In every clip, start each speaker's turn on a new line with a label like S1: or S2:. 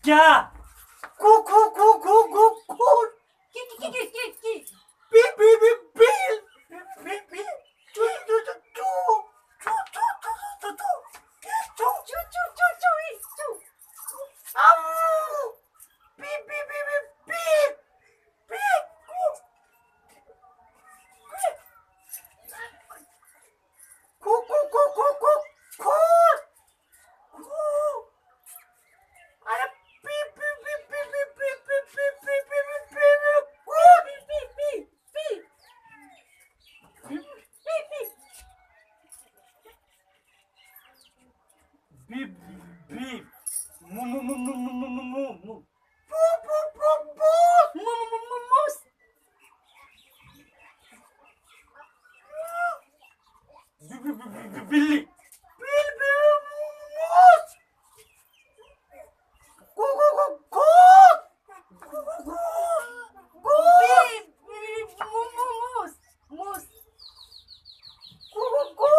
S1: क्या? कू कू कू कू कू कू की की की की की बी बी बी बी बी बी चू चू चू चू चू चू चू चू चू चू चू चू चू चू आऊ बी बी बी बी बी बी कू कू कू कू कू कू अरे पी पी पी पी पी पी पी पी पी पी पी पी मु मु मु मु मु मु मु मु पू पू पू पू मु मु मु मूस बिल्ली बिल बिल मूस कू कू कू कू कू कू कू मूस मूस कू कू कू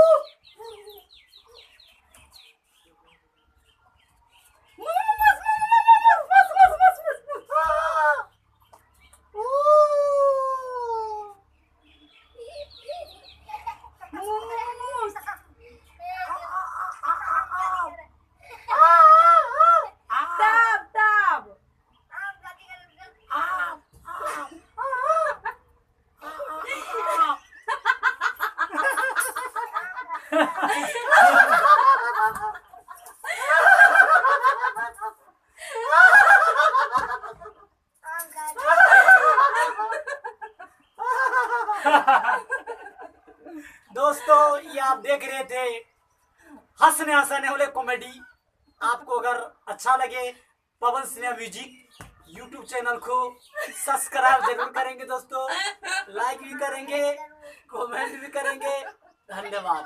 S1: दोस्तों, ये आप देख रहे थे हंसने हंसाने वाले कॉमेडी। आपको अगर अच्छा लगे पवन सिन्हा म्यूजिक यूट्यूब चैनल को सब्सक्राइब जरूर करेंगे दोस्तों, लाइक भी करेंगे, कमेंट भी करेंगे। धन्यवाद।